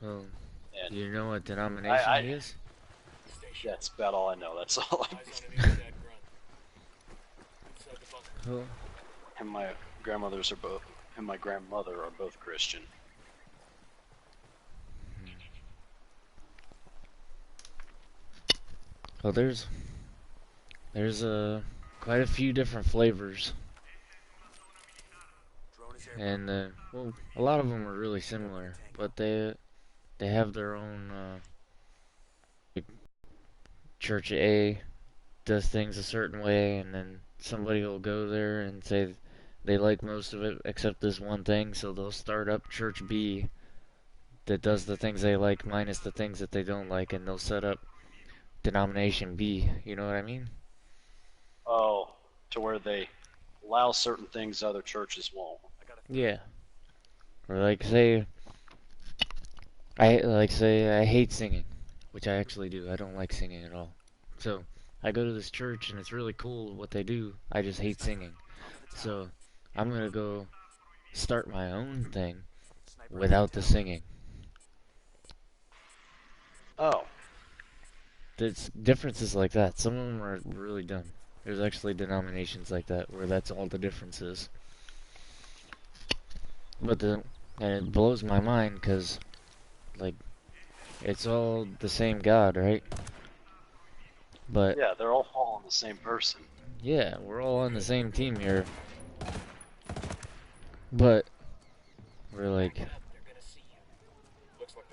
Well, do And you know what denomination I he is? that's about all I know. That's all. Who? And my grandmothers are both, and my grandmother are both Christian. Well, there's quite a few different flavors, and well, a lot of them are really similar, but they have their own. Like Church A does things a certain way, and then somebody will go there and say they like most of it except this one thing, so they'll start up Church B that does the things they like minus the things that they don't like, and they'll set up denomination B. You know what I mean? Oh, to where they allow certain things other churches won't. Yeah. Or say I hate singing, which I actually do. I don't like singing at all. So I go to this church and it's really cool what they do. I just hate singing. So I'm gonna go start my own thing without the singing. Oh, There's differences like that. Some of them are really dumb. There's actually denominations like that where that's all the difference is. But and it blows my mind because like it's all the same God, right? But yeah, they're all following the same person. yeah, we're all on the same team here. But we're like,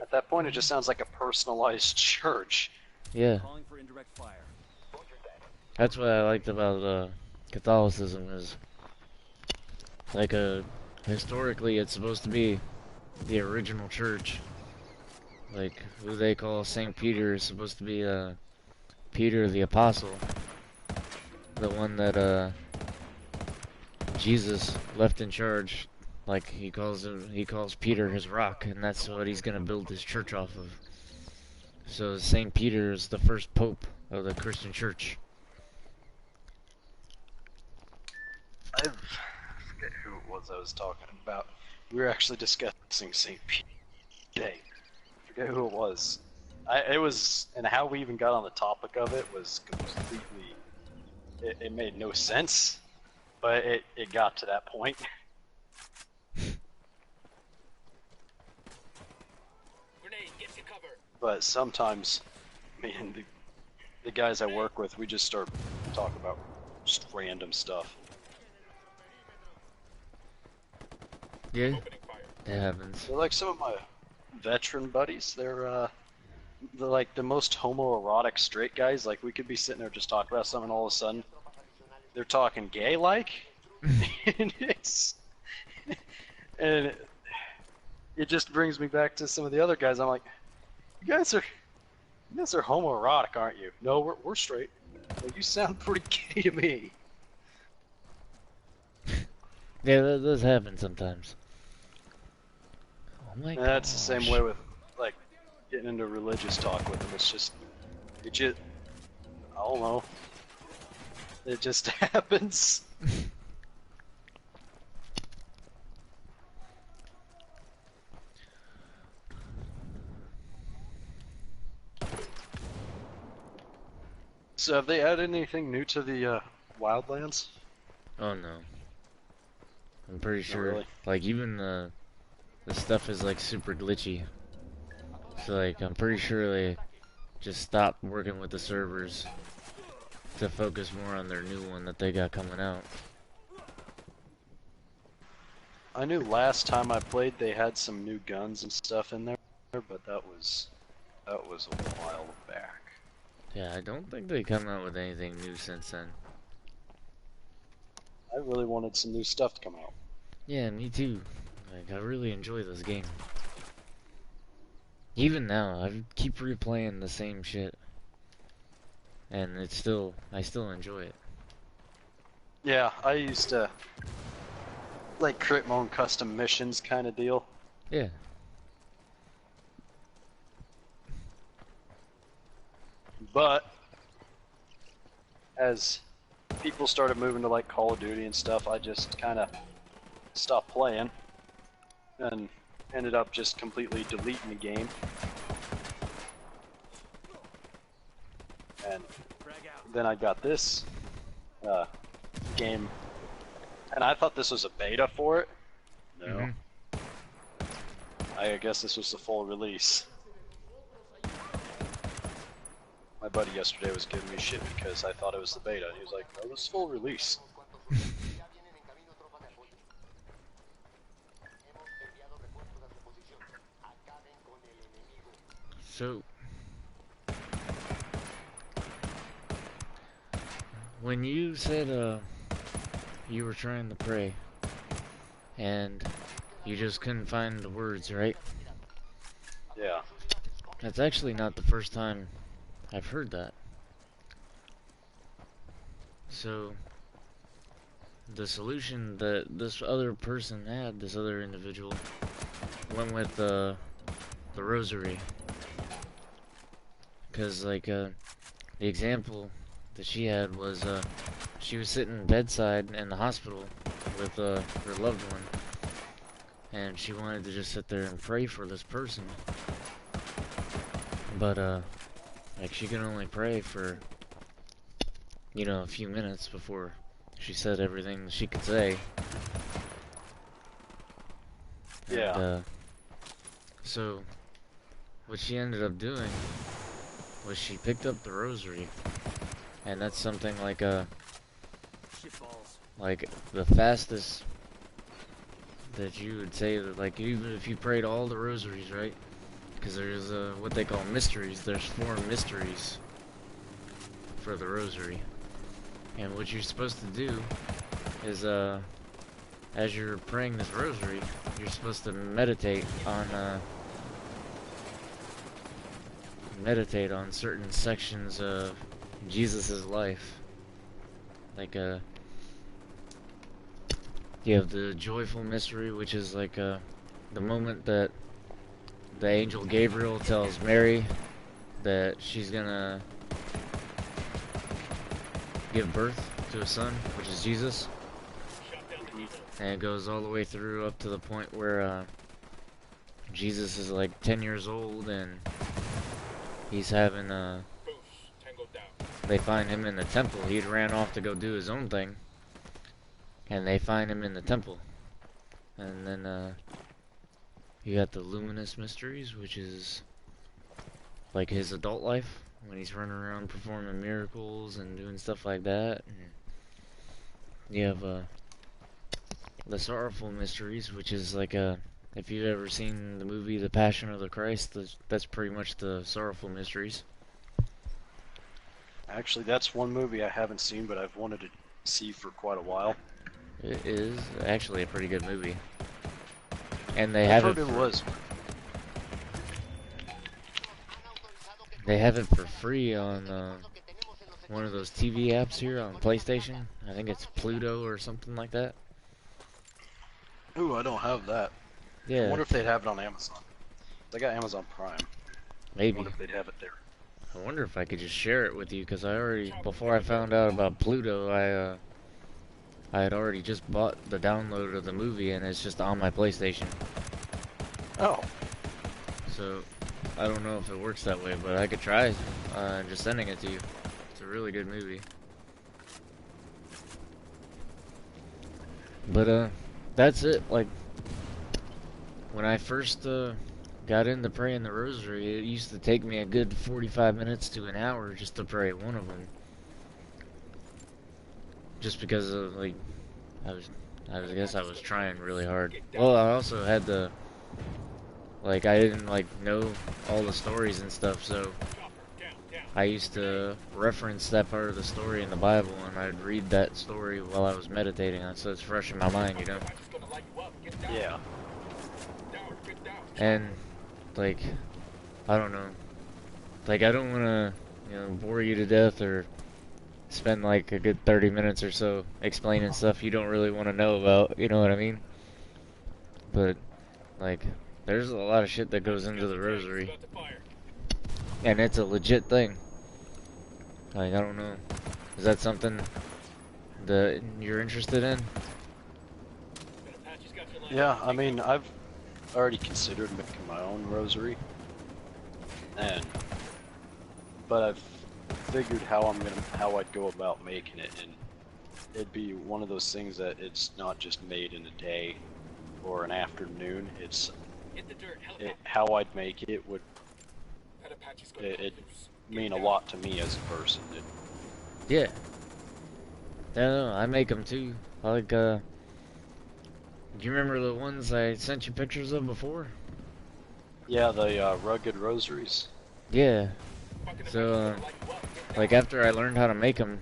At that point, it just sounds like a personalized church. yeah, that's what I liked about Catholicism is like historically it's supposed to be the original church. Like who they call Saint Peter is supposed to be Peter the apostle, the one that Jesus left in charge. Like he calls Peter his rock, and that's what he's gonna build his church off of. So Saint Peter is the first pope of the Christian church. I forget who it was I was talking about. We were actually discussing St. Pete today. I forget who it was. It was, and how we even got on the topic of it was completely. It made no sense, but it got to that point. But sometimes, me and the guys I work with, we just start talking about just random stuff. Yeah, that happens. They're like some of my veteran buddies. They're like the most homoerotic straight guys. Like we could be sitting there just talking about something, and all of a sudden they're talking gay like, and and it just brings me back to some of the other guys. I'm like, you guys are homoerotic, aren't you? No, we're straight. Well, you sound pretty gay to me. Yeah, that does happen sometimes. Oh my And that's the same gosh. way with like getting into religious talk with them. It's just I don't know. It just happens. So have they added anything new to the Wildlands? Oh no. I'm pretty Not sure, really. like, even the stuff is, like, super glitchy. So, like, I'm pretty sure they just stopped working with the servers to focus more on their new one that they got coming out. I knew last time I played they had some new guns and stuff in there, but that was a while back. Yeah, I don't think they come out with anything new since then. I really wanted some new stuff to come out. Yeah, me too. Like, I really enjoy this game. Even now, I keep replaying the same shit. And I still enjoy it. Yeah, I used to like create my own custom missions kind of deal. Yeah. But as people started moving to like Call of Duty and stuff, I just kind of stopped playing. And ended up just completely deleting the game. And then I got this game, and I thought this was a beta for it. No. I guess this was the full release. My buddy yesterday was giving me shit because I thought it was the beta. He was like, "No, this is full release." So, when you said you were trying to pray and you just couldn't find the words, right? Yeah. That's actually not the first time I've heard that. So, the solution that this other person had, this other individual, went with the rosary. Because, like, the example that she had was, she was sitting bedside in the hospital with her loved one, and she wanted to just sit there and pray for this person. But, like, she could only pray for, you know, a few minutes before she said everything she could say. Yeah. And, so, what she ended up doing was she picked up the rosary, and that's something like the fastest that you would say that, like, even if you prayed all the rosaries, right? Because there's what they call mysteries. There's 4 mysteries for the rosary, and what you're supposed to do is as you're praying this rosary, you're supposed to meditate on certain sections of Jesus' life. Like, you have the joyful mystery, which is like the moment that the angel Gabriel tells Mary that she's gonna give birth to a son, which is Jesus. And it goes all the way through up to the point where Jesus is like 10 years old, and he's having they find him in the temple. He'd ran off to go do his own thing, and they find him in the temple. And then you got the luminous mysteries, which is like his adult life, when he's running around performing miracles and doing stuff like that. And you have the sorrowful mysteries, which is like if you've ever seen the movie The Passion of the Christ, that's pretty much the sorrowful mysteries. Actually, that's one movie I haven't seen, but I've wanted to see for quite a while. It is actually a pretty good movie, and they I've have heard it was. They have it for free on one of those TV apps here on PlayStation. I think it's Pluto or something like that. Ooh, I don't have that. I Yeah, wonder if they'd have it on Amazon. They got Amazon Prime. I maybe. wonder if they'd have it there. I wonder if I could just share it with you, because I already, before I found out about Pluto, I had already just bought the download of the movie, and it's just on my PlayStation. Oh. So, I don't know if it works that way, but I could try just sending it to you. It's a really good movie. But, that's it. Like, when I first got into praying the rosary, it used to take me a good 45 minutes to an hour just to pray one of them. Just because of, like, I guess I was trying really hard. Well, I also had the, like, I didn't, like, know all the stories and stuff, so I used to reference that part of the story in the Bible, and I'd read that story while I was meditating on it, so it's fresh in my mind, you know? Yeah. And, like, I don't know. Like, I don't want to, you know, bore you to death or spend, like, a good 30 minutes or so explaining stuff you don't really want to know about, you know what I mean? But, like, there's a lot of shit that goes into the rosary. And it's a legit thing. Like, I don't know. Is that something that you're interested in? Yeah, I mean, already considered making my own rosary, and but I've figured how I'd go about making it, and it'd be one of those things that it's not just made in a day or an afternoon. How I'd make it would it mean a lot to me as a person. Yeah. No, I make them too. Like, do you remember the ones I sent you pictures of before? Yeah, the rugged rosaries. Yeah. So, like after I learned how to make them,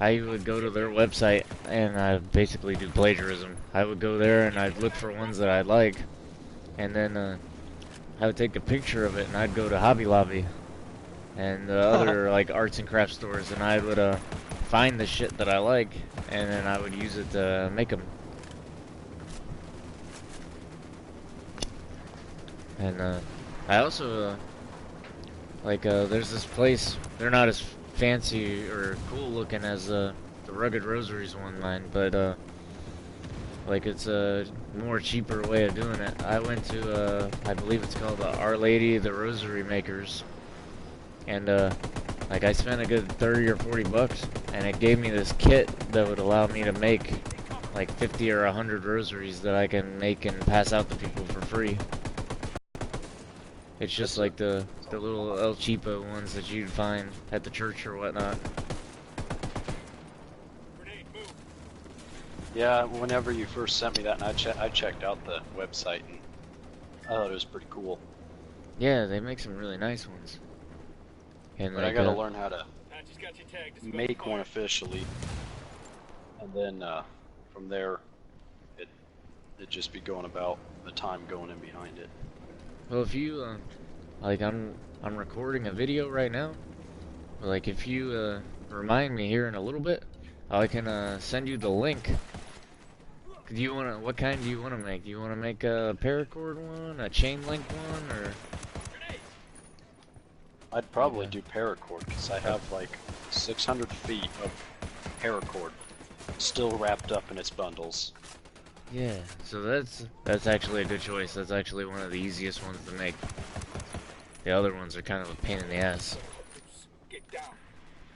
I would go to their website and I basically do plagiarism. I would go there and I'd look for ones that I'd like, and then I would take a picture of it and I'd go to Hobby Lobby and other like arts and crafts stores, and I would find the shit that I like, and then I would use it to make them. And I also there's this place. They're not as fancy or cool looking as the Rugged Rosaries one mine, but like it's a more cheaper way of doing it. I went to I believe it's called Our Lady of the Rosary Makers, and like I spent a good 30 or 40 bucks, and it gave me this kit that would allow me to make like 50 or 100 rosaries that I can make and pass out to people for free. It's just like the little El Cheapo ones that you'd find at the church or whatnot. Yeah, whenever you first sent me that, and I checked out the website, and I thought it was pretty cool. Yeah, they make some really nice ones. And but like, I gotta learn how to make one officially, and then from there, it'd just be going about the time going in behind it. well, if you like, I'm recording a video right now. Like, if you remind me here in a little bit, I can send you the link. Do you wanna? What kind do you wanna make? Do you wanna make a paracord one, a chain link one, or? I'd probably do paracord because I have like 600 feet of paracord still wrapped up in its bundles. Yeah, so that's actually a good choice. That's actually one of the easiest ones to make. The other ones are kind of a pain in the ass.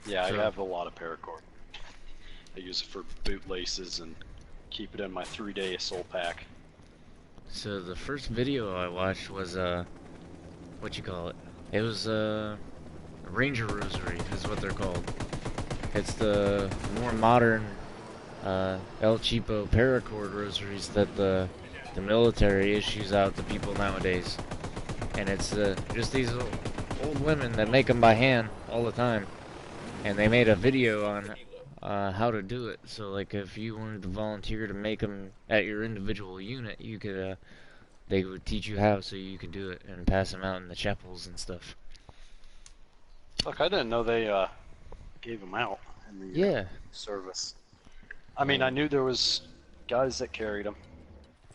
Yeah, so, I have a lot of paracord. I use it for boot laces and keep it in my 3-day soul pack. So the first video I watched was what you call it? It was Ranger Rosary is what they're called. It's the more modern El Cheapo paracord rosaries that the military issues out to people nowadays, and it's just these old women that make them by hand all the time, and they made a video on how to do it. So like if you wanted to volunteer to make them at your individual unit, you could they would teach you how, so you could do it and pass them out in the chapels and stuff. Look, I didn't know they gave them out in the service. I mean, I knew there was guys that carried them.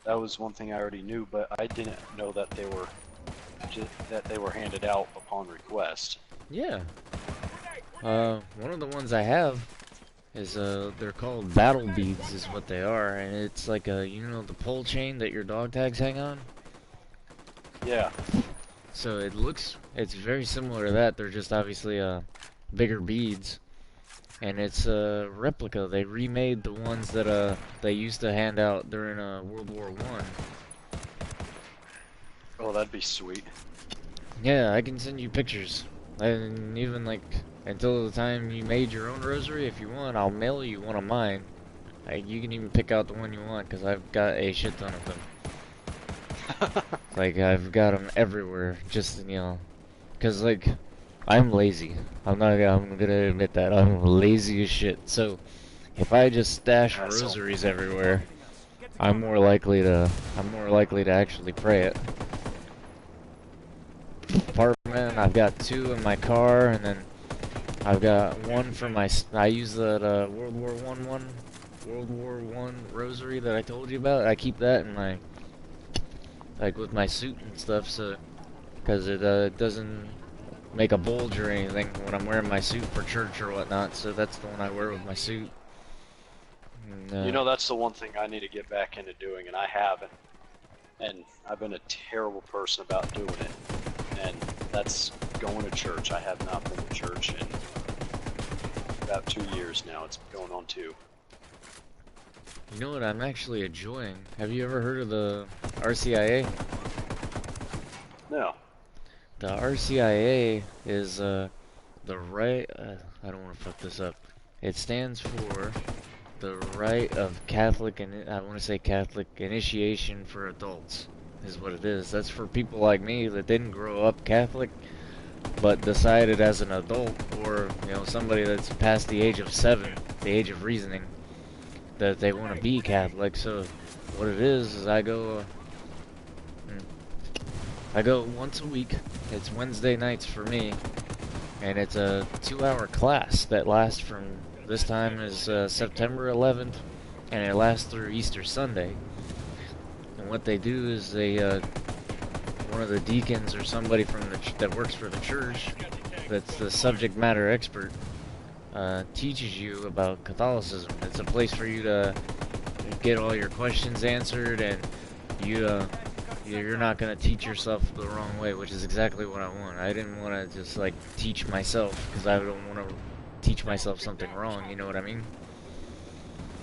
That was one thing I already knew, but I didn't know that they were handed out upon request. Yeah. One of the ones I have is they're called battle beads, is what they are, and it's like a, you know, the pole chain that your dog tags hang on. Yeah. So it's very similar to that. They're just obviously bigger beads. And it's a replica. They remade the ones that they used to hand out during World War I. Oh, that'd be sweet. Yeah, I can send you pictures. And even like until the time you made your own rosary, if you want, I'll mail you one of mine. You can even pick out the one you want, because I've got a shit ton of them. Like, I've got them everywhere, just, you know, because like I'm lazy. I'm gonna admit that. I'm lazy as shit. So, if I just stash rosaries everywhere, I'm more likely to actually pray it. Apartment, I've got 2 in my car, and then I've got 1 for my. I use that World War I rosary that I told you about. I keep that in my, like, with my suit and stuff, so because it doesn't make a bulge or anything when I'm wearing my suit for church or whatnot, so that's the one I wear with my suit. And, you know, that's the one thing I need to get back into doing, and I haven't. and I've been a terrible person about doing it. And that's going to church. I have not been to church in about 2 years now. It's going on 2. You know what I'm actually enjoying? Have you ever heard of the RCIA? No. The RCIA is the right. I don't want to fuck this up. It stands for the right of Catholic, and I want to say Catholic initiation for adults, is what it is. That's for people like me that didn't grow up Catholic, but decided as an adult, or somebody that's past the age of 7, the age of reasoning, that they want to be Catholic. So what it is I go once a week. It's Wednesday nights for me, and it's a 2-hour class that lasts from this time is September 11th, and it lasts through Easter Sunday. And what they do is one of the deacons or somebody from that works for the church, that's the subject matter expert, teaches you about Catholicism. It's a place for you to get all your questions answered, and you're not gonna teach yourself the wrong way, which is exactly what I want. I didn't want to just like teach myself, because I don't want to teach myself something wrong. You know what I mean?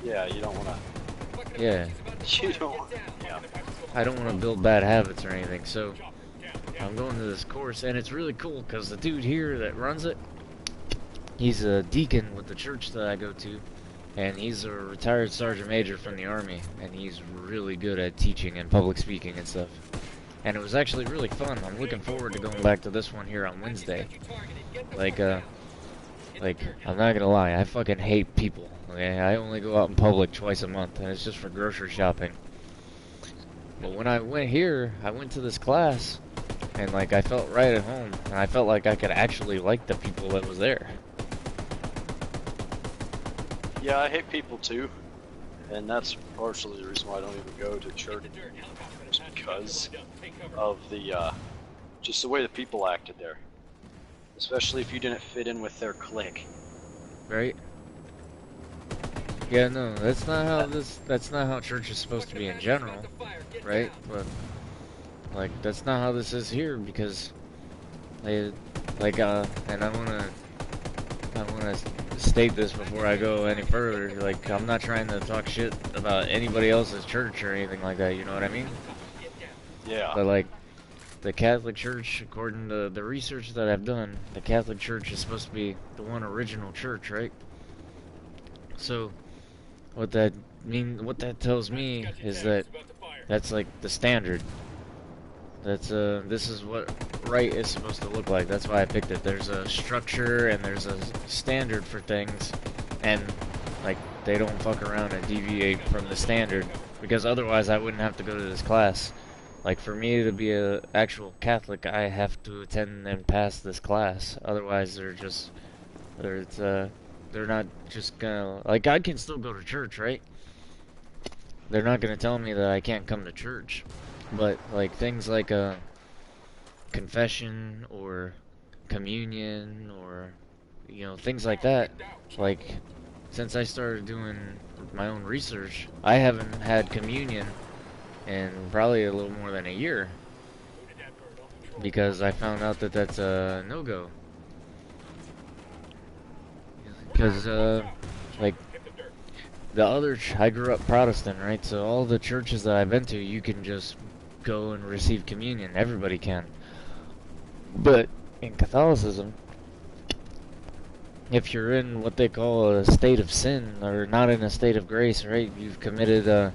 Yeah, you don't want to. Yeah. You don't. Yeah. I don't want to build bad habits or anything. So I'm going to this course, and it's really cool because the dude here that runs it, he's a deacon with the church that I go to, and he's a retired sergeant major from the Army, and he's really good at teaching and public speaking and stuff. And it was actually really fun. I'm looking forward to going back to this one here on Wednesday. Like, I'm not gonna lie, I fucking hate people. Okay, I only go out in public twice a month, and it's just for grocery shopping. But when I went here, I went to this class, and like I felt right at home, and I felt like I could actually like the people that was there. Yeah, I hate people too, and that's partially the reason why I don't even go to church, is because of the just the way the people acted there, especially if you didn't fit in with their clique. Right? Yeah, no, that's not how church is supposed to be in general, right? But like that's not how this is here, because and I wanna state this before I go any further. Like, I'm not trying to talk shit about anybody else's church or anything like that, you know what I mean? Yeah. But like, the Catholic Church, according to the research that I've done, the Catholic Church is supposed to be the one original church, right? So what that tells me is that that's like the standard. This is what right is supposed to look like. That's why I picked it. There's a structure and there's a standard for things, and like they don't fuck around and deviate from the standard, because otherwise I wouldn't have to go to this class. Like, for me to be a actual Catholic, I have to attend and pass this class. Otherwise they're not just gonna, like, I can still go to church, right? They're not gonna tell me that I can't come to church. But like things like confession or communion or things like that, like since I started doing my own research, I haven't had communion in probably a little more than a year, because I found out that that's a no-go. Because like I grew up Protestant, right? So all the churches that I've been to, you can just go and receive communion. Everybody can. But in Catholicism, if you're in what they call a state of sin, or not in a state of grace, right? You've committed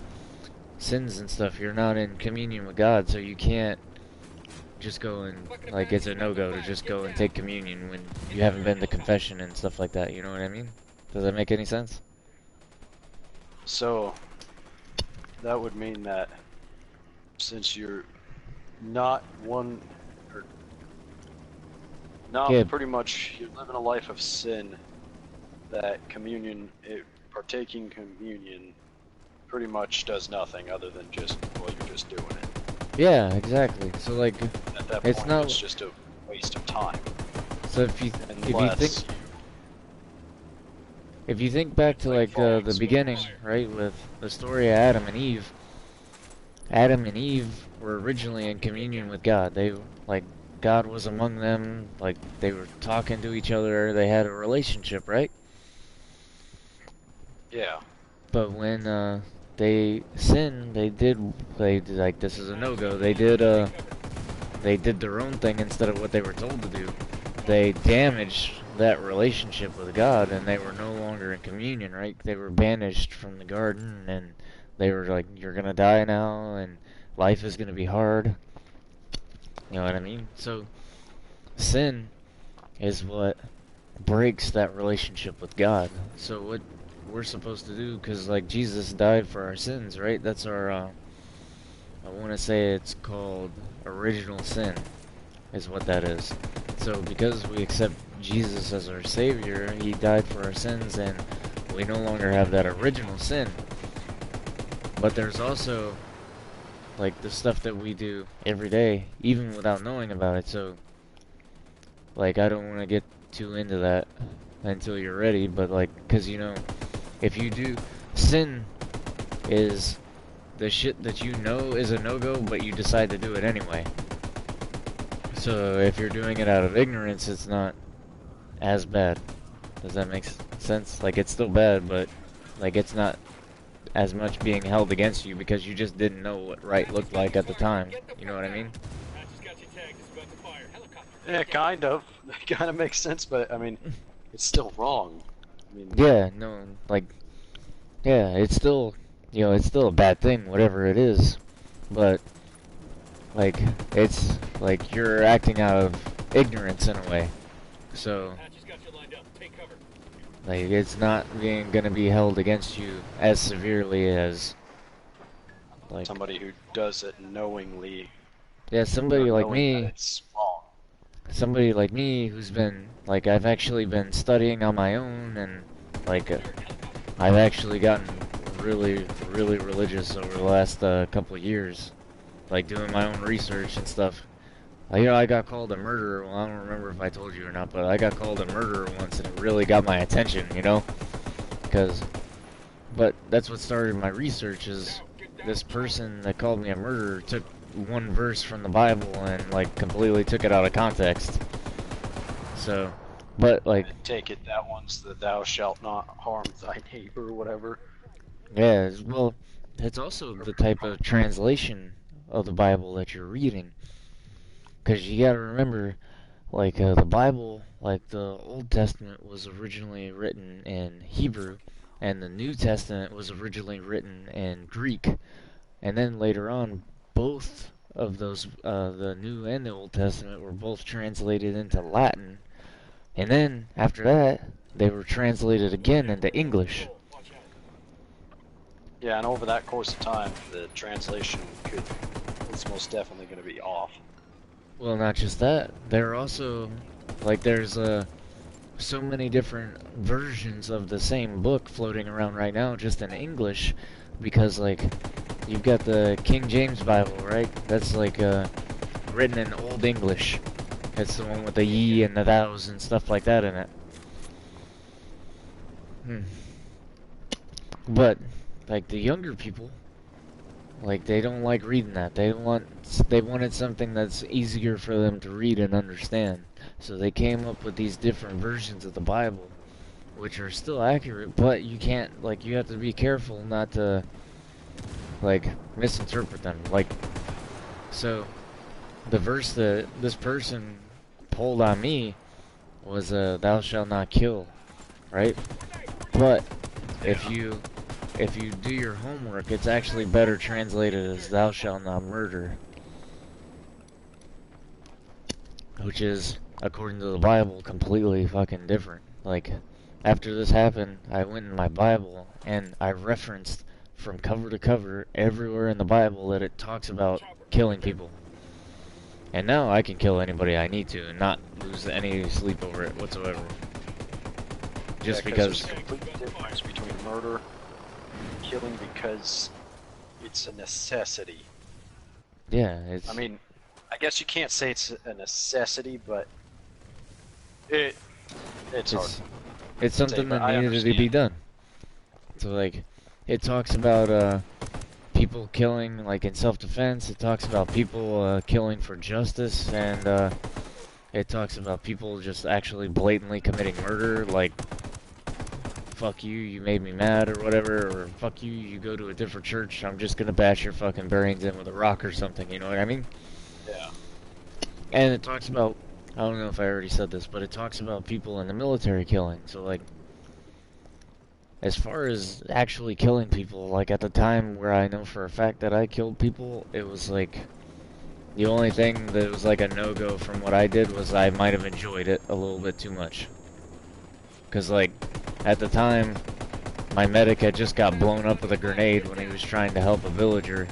sins and stuff. You're not in communion with God, so you can't just go and, like, it's a no-go to just go and take communion when you haven't been to confession and stuff like that. You know what I mean? Does that make any sense? So that would mean that since you're not one, or not pretty much, you're living a life of sin, that partaking communion pretty much does nothing other than just, well, you're just doing it. Yeah, exactly. So like, at that it's point, not, it's just a waste of time. So if you think back to like the beginning, right, with the story of Adam and Eve, Adam and Eve were originally in communion with God. They like God was among them, like they were talking to each other, they had a relationship, right? Yeah. But when they sinned, they did like this is a no-go. They did their own thing instead of what they were told to do. They damaged that relationship with God, and they were no longer in communion, right? They were banished from the garden, and they were like, "You're gonna die now, and life is gonna be hard." You know what I mean? So sin is what breaks that relationship with God. So what we're supposed to do, because like Jesus died for our sins, right? That's our I want to say it's called original sin, is what that is. So because we accept Jesus as our Savior, He died for our sins, and we no longer have that original sin. But there's also like the stuff that we do every day, even without knowing about it. So like I don't want to get too into that until you're ready, but like, cause you know, if you do, sin is the shit that you know is a no-go, but you decide to do it anyway. So if you're doing it out of ignorance, it's not as bad. Does that make sense? Like, it's still bad, but like it's not as much being held against you because you just didn't know what right looked like at the time. You know what I mean? Yeah, kind of. It kind of makes sense, but I mean, it's still wrong. I mean, Yeah, no, like, yeah, it's still, you know, it's still a bad thing, whatever it is. But like, it's like you're acting out of ignorance in a way. So like, it's not being gonna be held against you as severely as like, somebody who does it knowingly, yeah, knowing that it's wrong. somebody like me who's been like I've actually been studying on my own, and like I've actually gotten really religious over the last couple of years, like doing my own research and stuff. You know, I got called a murderer. Well, I don't remember if I told you or not, but I got called a murderer once, and it really got my attention, you know? Because, but that's what started my research, is this person that called me a murderer took one verse from the Bible and, like, completely took it out of context. So, but, like, I take it that one's the "Thou shalt not harm thy neighbor" or whatever. yeah, well, it's also the type of translation of the Bible that you're reading. Because you gotta remember, like the Bible, like the Old Testament was originally written in Hebrew, and the New Testament was originally written in Greek. And then later on, both of those, the New and the Old Testament, were both translated into Latin. And then after that, they were translated again into English. Yeah, and over that course of time, the translation is most definitely going to be off. Well, not just that. There are also, like, there's so many different versions of the same book floating around right now, just in English, because like you've got the King James Bible, right? That's like written in Old English. It's the one with the ye and the thous and stuff like that in it. Hmm. But like the younger people, like they don't like reading that. They wanted something that's easier for them to read and understand. So they came up with these different versions of the Bible, which are still accurate, but you can't, like, you have to be careful not to like misinterpret them. Like, so the verse that this person pulled on me was thou shalt not kill, right? But if you do your homework, it's actually better translated as thou shalt not murder, which is, according to the Bible, completely fucking different. Like, after this happened, I went in my Bible and I referenced from cover to cover everywhere in the Bible that it talks about killing people. And now I can kill anybody I need to and not lose any sleep over it whatsoever. Just Yeah, because. there's a complete difference between murder and killing because it's a necessity. Yeah, it's. I mean, I guess you can't say it's a necessity, but it's hard. It's something that I needed to be understand. done. So like, it talks about people people killing like in self-defense. It talks about people killing for justice, and it talks about people just actually blatantly committing murder, like fuck you, you made me mad or whatever, or fuck you, you go to a different church, I'm just gonna bash your fucking brains in with a rock or something, you know what I mean? Yeah. And it talks about, I don't know if I already said this, but it talks about people in the military killing. So like, as far as actually killing people, like at the time where I know for a fact that I killed people, it was like, the only thing that was like a no-go from what I did was I might have enjoyed it a little bit too much. Cause like, at the time, my medic had just got blown up with a grenade when he was trying to help a villager,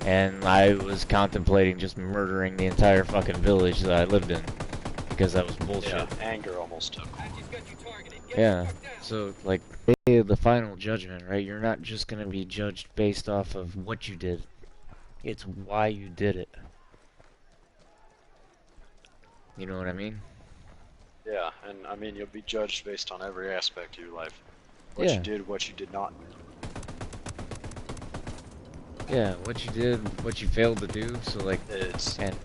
and I was contemplating just murdering the entire fucking village that I lived in, because that was bullshit. Yeah, anger almost took. Yeah, so like, day of the final judgment, right? You're not just gonna be judged based off of what you did, it's why you did it. You know what I mean? Yeah, and I mean, you'll be judged based on every aspect of your life. What you Yeah. did, what you did not. Yeah, what you did, what you failed to do, so like, It's and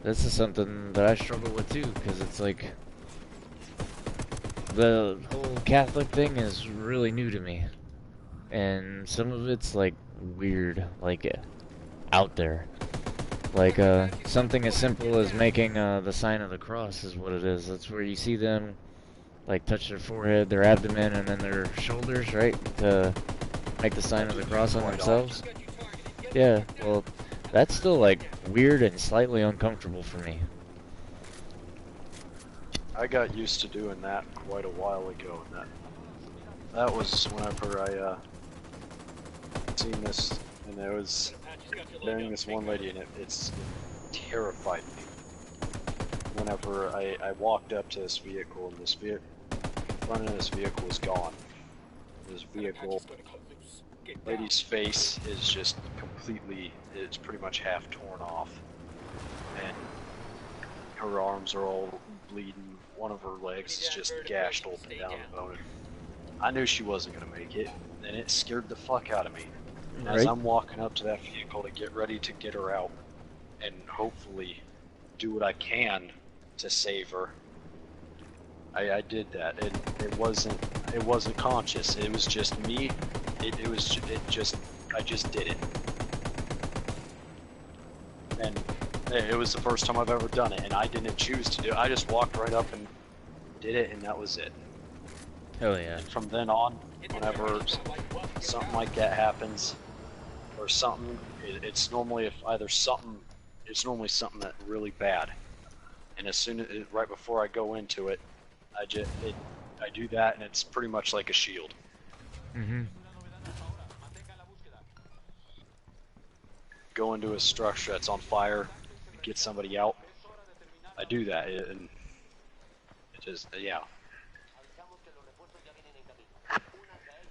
this is something that I struggle with too, because it's like, the whole Catholic thing is really new to me. And some of it's like weird, like out there. Like something as simple as making the sign of the cross is what it is. That's where you see them like touch their forehead, their abdomen, and then their shoulders, right? To make the sign of the cross on themselves. Yeah, well, that's still like weird and slightly uncomfortable for me. I got used to doing that quite a while ago, and that was whenever I seen this, and it was burying this one lady, and it's terrified me. Whenever I walked up to this vehicle, and front of this vehicle was gone. This vehicle, lady's face is just completely, it's pretty much half torn off, and her arms are all bleeding. One of her legs is just gashed open down the bone. I knew she wasn't gonna make it, and it scared the fuck out of me. And as Right? I'm walking up to that vehicle to get ready to get her out, and hopefully do what I can to save her, I did that. It wasn't conscious. It was just me. I just did it. And it was the first time I've ever done it, and I didn't choose to do it. I just walked right up and did it, and that was it. Hell yeah. And from then on, whenever something like that happens, or something, it's normally it's normally something that really bad. And as soon as, right before I go into it, I do that, and it's pretty much like a shield. Mm-hmm. Go into a structure that's on fire, get somebody out. I do that, and it just, yeah.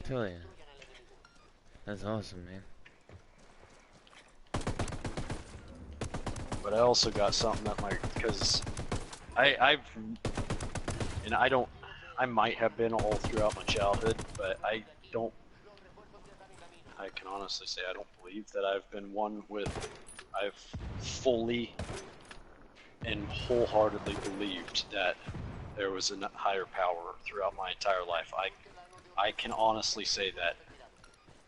Hell yeah. That's awesome, man. But I also got something that because I might have been all throughout my childhood, but I can honestly say I don't believe that I've been I've fully and wholeheartedly believed that there was a higher power throughout my entire life. I can honestly say that.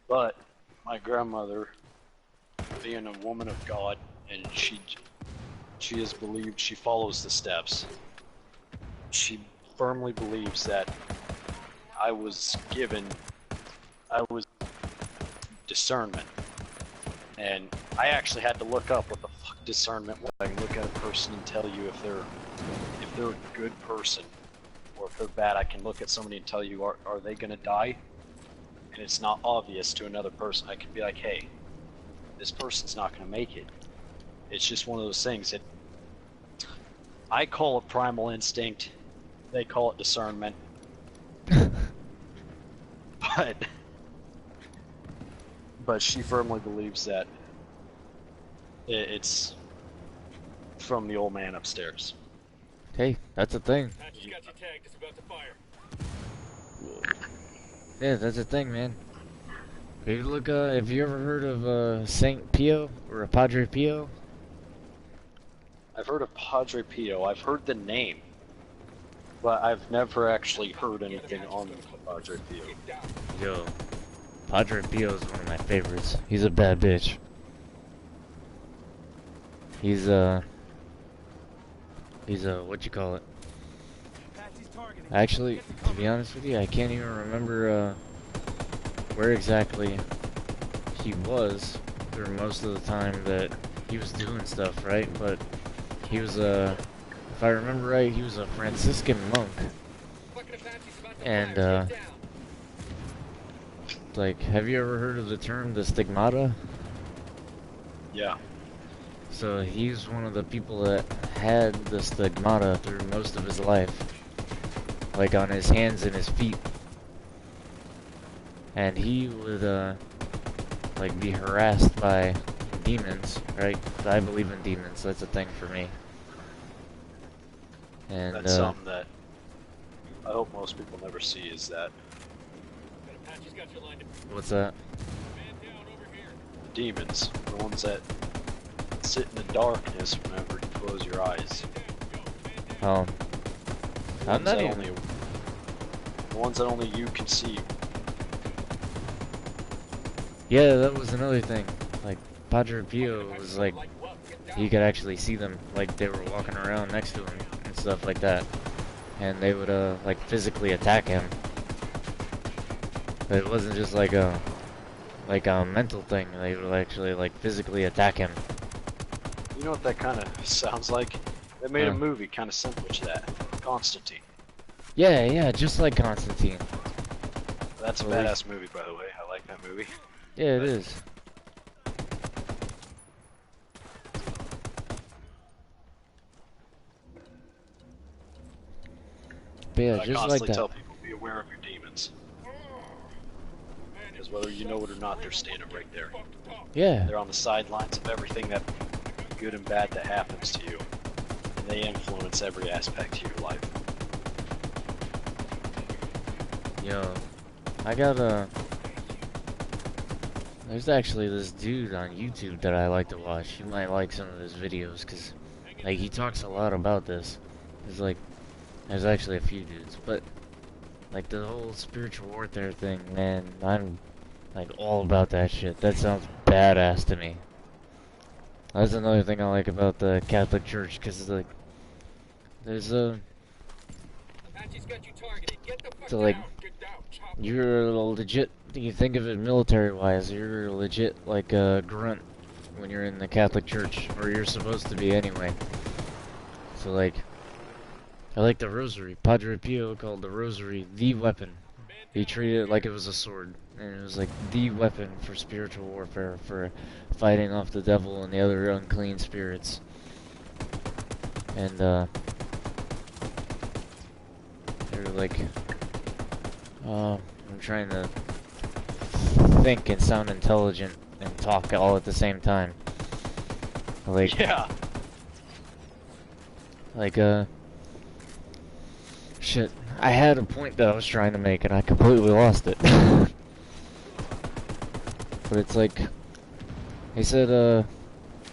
But my grandmother, being a woman of God, and she has believed, she follows the steps. She firmly believes that I was discernment. And I actually had to look up what the fuck discernment was. I can look at a person and tell you if they're a good person or if they're bad. I can look at somebody and tell you, are they gonna die? And it's not obvious to another person. I can be like, hey, this person's not gonna make it. It's just one of those things that I call it primal instinct. They call it discernment. But she firmly believes that it's from the old man upstairs. Hey, that's a thing. Yeah, that's a thing, man. Have you ever heard of Saint Pio or a Padre Pio? I've heard of Padre Pio. I've heard the name, but I've never actually heard anything on Padre Pio. Yo, Padre Pio is one of my favorites. He's a bad bitch. He's what you call it? Actually, to be honest with you, I can't even remember where exactly he was through most of the time that he was doing stuff, right? But he was if I remember right, he was a Franciscan monk, and like, have you ever heard of the term the stigmata? Yeah. So he's one of the people that had the stigmata through most of his life, like on his hands and his feet, and he would like be harassed by demons, right? I believe in demons. That's a thing for me. And That's something that I hope most people never see, is that what's that? demons, the ones that sit in the darkness whenever you close your eyes. Um, The I'm ones not that even. only, the ones that only you can see. Yeah, that was another thing. Like, Padre Pio was like, he could actually see them, like they were walking around next to him and stuff like that, and they would like physically attack him. But it wasn't just like a mental thing. They would actually like physically attack him. You know what that kind of sounds like? They made a movie kind of similar to that. Constantine. Yeah, yeah, just like Constantine. That's a At badass movie, by the way. I like that movie. Yeah, it But is. But yeah, I just like constantly that. tell people, be aware of your demons. Because whether you know it or not, they're standing right there. Yeah. They're on the sidelines of everything that good and bad that happens to you. And they influence every aspect of your life. Yo, I got there's actually this dude on YouTube that I like to watch. You might like some of his videos, cause like he talks a lot about this. There's actually a few dudes, but like the whole spiritual warfare thing, man, I'm like all about that shit. That sounds badass to me. That's another thing I like about the Catholic Church, cause like there's so like you're a legit. You think of it military-wise, you're a legit like a grunt when you're in the Catholic Church, or you're supposed to be anyway. So like, I like the Rosary. Padre Pio called the Rosary the weapon. He treated it like it was a sword, and it was like the weapon for spiritual warfare, for fighting off the devil and the other unclean spirits. And they're like, I'm trying to think and sound intelligent and talk all at the same time. Like, Yeah. like, shit. I had a point that I was trying to make and I completely lost it. But it's like, he said,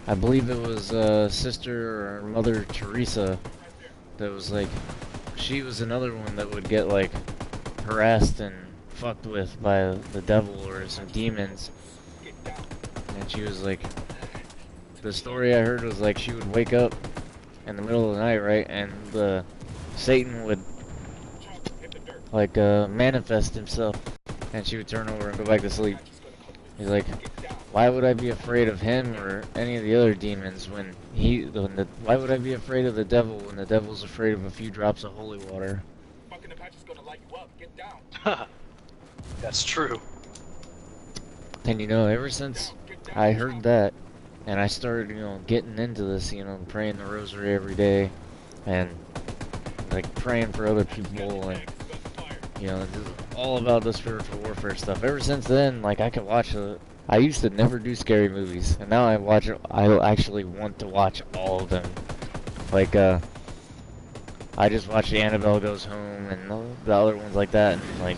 I believe it was, Sister or Mother Teresa that was like, she was another one that would get, like, harassed and fucked with by the devil or some demons. And she was like, the story I heard was like she would wake up in the middle of the night, right, and Satan would like manifest himself, and she would turn over and go back to sleep. He's like, why would I be afraid of him or any of the other demons why would I be afraid of the devil when the devil's afraid of a few drops of holy water? That's true. And you know, ever since I heard that, and I started, you know, getting into this, you know, praying the rosary every day, and like praying for other people, and you know, just all about the spiritual warfare stuff. Ever since then, like I could watch I used to never do scary movies, and now I actually want to watch all of them. Like, I just watched Annabelle Goes Home and the other ones like that, and like,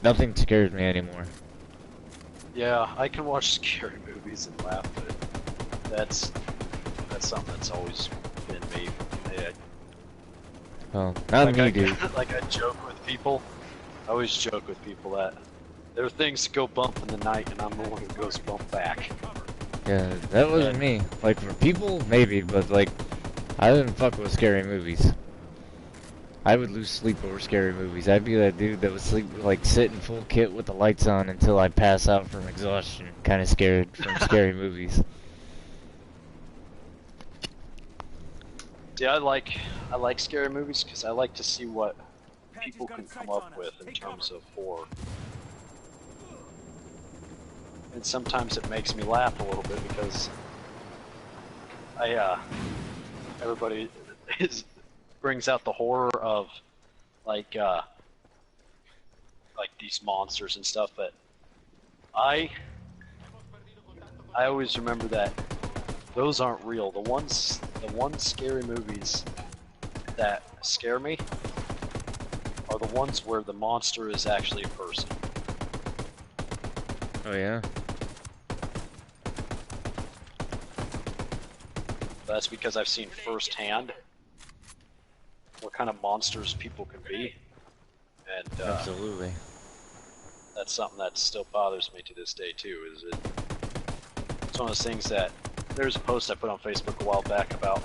nothing scares me anymore. Yeah, I can watch scary movies and laugh, but that's something that's always been me. Yeah, Well, not like me, dude. like I joke with people. I always joke with people that there are things that go bump in the night, and I'm the one who goes bump back. Yeah, that wasn't And me. Like, for people, maybe, but, like, I didn't fuck with scary movies. I would lose sleep over scary movies. I'd be that dude that would sleep, like, sit in full kit with the lights on until I pass out from exhaustion. Kind of scared from scary movies. yeah, I like scary movies because I like to see what people can come up with in terms of horror. And sometimes it makes me laugh a little bit because I everybody is brings out the horror of like uh like these monsters and stuff, but I I always remember that those aren't real. The ones scary movies that scare me are the ones where the monster is actually a person. Oh, yeah? That's because I've seen firsthand what kind of monsters people can be, and Absolutely. that's something that still bothers me to this day too. It's one of those things that there's a post I put on Facebook a while back about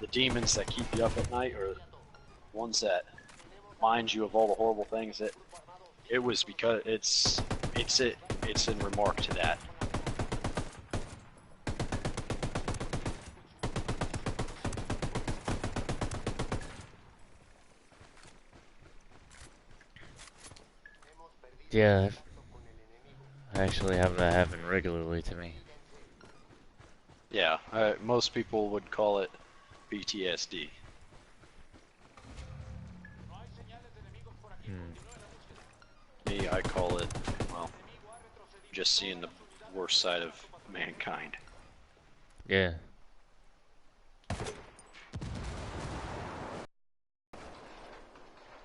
the demons that keep you up at night, or ones that mind you of all the horrible things. It was because it's in remark to that. Yeah, I actually have that happen regularly to me. Yeah, most people would call it PTSD. Hmm. Me, I call it, well, just seeing the worst side of mankind. Yeah.